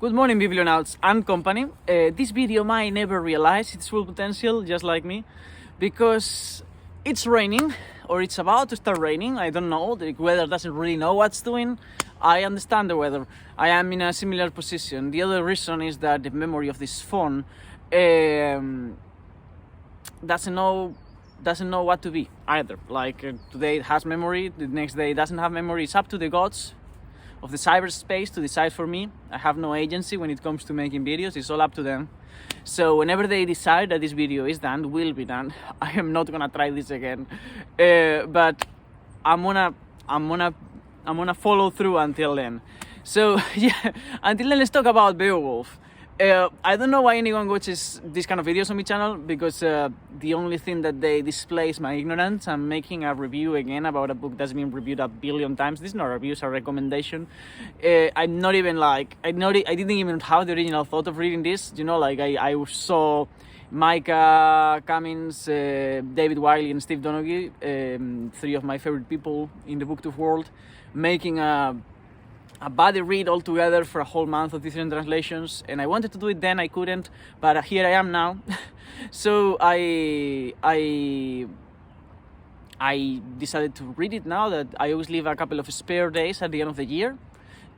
Good morning, biblionauts and company. This video might never realize its full potential, just like me, because it's raining, or it's about to start raining. I don't know. The weather doesn't really know what's doing. I understand the weather. I am in a similar position. The other reason is that the memory of this phone doesn't know what to be either. Like today it has memory, the next day it doesn't have memory. It's up to the gods of the cyberspace to decide for me. I have no agency when it comes to making videos. It's all up to them. So whenever they decide that this video is done, will be done, I am not gonna try this again. But I'm gonna follow through until then. So yeah, until then, let's talk about Beowulf. I don't know why anyone watches these kind of videos on my channel, because the only thing that they display is my ignorance. I'm making a review again about a book that's been reviewed a billion times. This is not a review, it's a recommendation. I'm not even like, I didn't even have the original thought of reading this. You know, like I saw Micah Cummins, David Wiley and Steve Donoghue, three of my favorite people in the booktube world, making a buddy read all together for a whole month of different translations, and I wanted to do it then, I couldn't, but here I am now. So I decided to read it now that I always leave a couple of spare days at the end of the year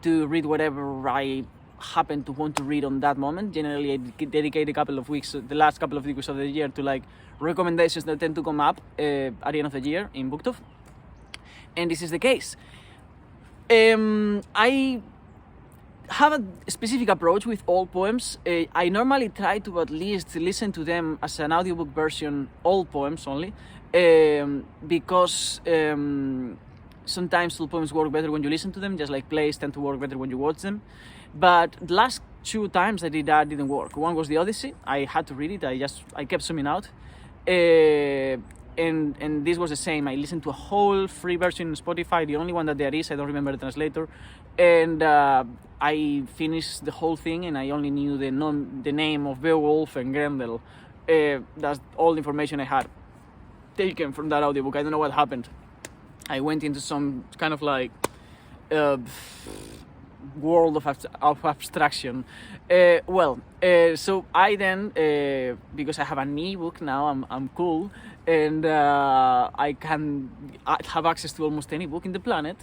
to read whatever I happen to want to read on that moment. Generally, I dedicate a couple of weeks, the last couple of weeks of the year, to like recommendations that tend to come up at the end of the year in booktube, and this is the case. I have a specific approach with all poems. I normally try to at least listen to them as an audiobook version, all poems only, because sometimes all poems work better when you listen to them, just like plays tend to work better when you watch them. But the last two times I did that didn't work. One was the Odyssey. I had to read it. I kept zooming out. And this was the same. I listened to a whole free version on Spotify, the only one that there is. I don't remember the translator, and I finished the whole thing, and I only knew the name of Beowulf and Grendel. That's all the information I had taken from that audiobook. I don't know what happened. I went into some kind of like world of abstraction. So I then, because I have an ebook now, I'm cool, and I can have access to almost any book in the planet.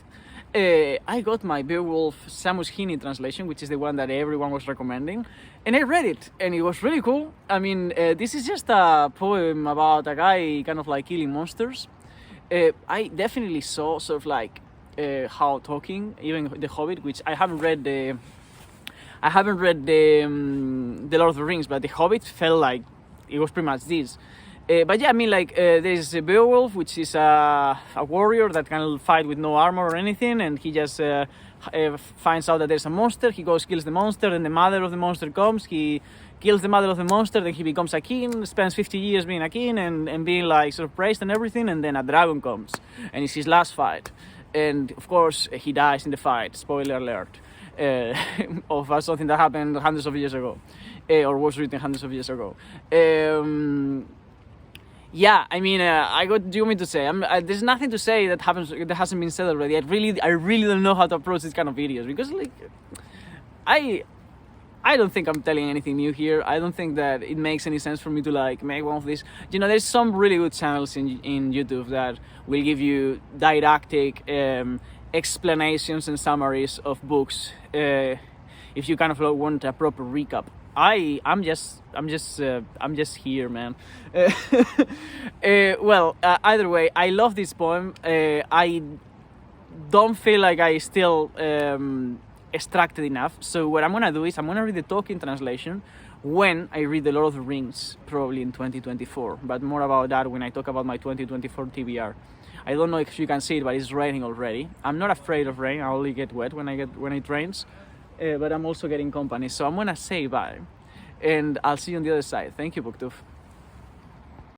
I got my Beowulf Seamus translation, which is the one that everyone was recommending, and I read it, and it was really cool. I mean, this is just a poem about a guy kind of like killing monsters. I definitely saw sort of like how talking, even The Hobbit, which I haven't read the Lord of the Rings, but The Hobbit felt like it was pretty much this. But yeah, I mean, like there's a Beowulf, which is a warrior that can fight with no armor or anything, and he just finds out that there's a monster. He goes, kills the monster, and the mother of the monster comes. He kills the mother of the monster, then he becomes a king, spends 50 years being a king and being like sort of praised and everything, and then a dragon comes, and it's his last fight. And of course, he dies in the fight. Spoiler alert. Of something that happened hundreds of years ago, or was written hundreds of years ago. Yeah, I mean, what do you want me to say? There's nothing to say that hasn't been said already. I really don't know how to approach these kind of videos, because like I don't think I'm telling anything new here. I don't think that it makes any sense for me to like make one of these. You know, there's some really good channels in YouTube that will give you didactic explanations and summaries of books if you kind of want a proper recap. I'm just here, man. Either way, I love this poem. I don't feel like I still extracted enough. So what I'm gonna do is I'm gonna read the talking translation when I read The Lord of the Rings, probably in 2024. But more about that when I talk about my 2024 TBR. I don't know if you can see it, but it's raining already. I'm not afraid of rain. I only get wet when it rains. But I'm also getting company. So I'm gonna say bye, and I'll see you on the other side. Thank you, booktube.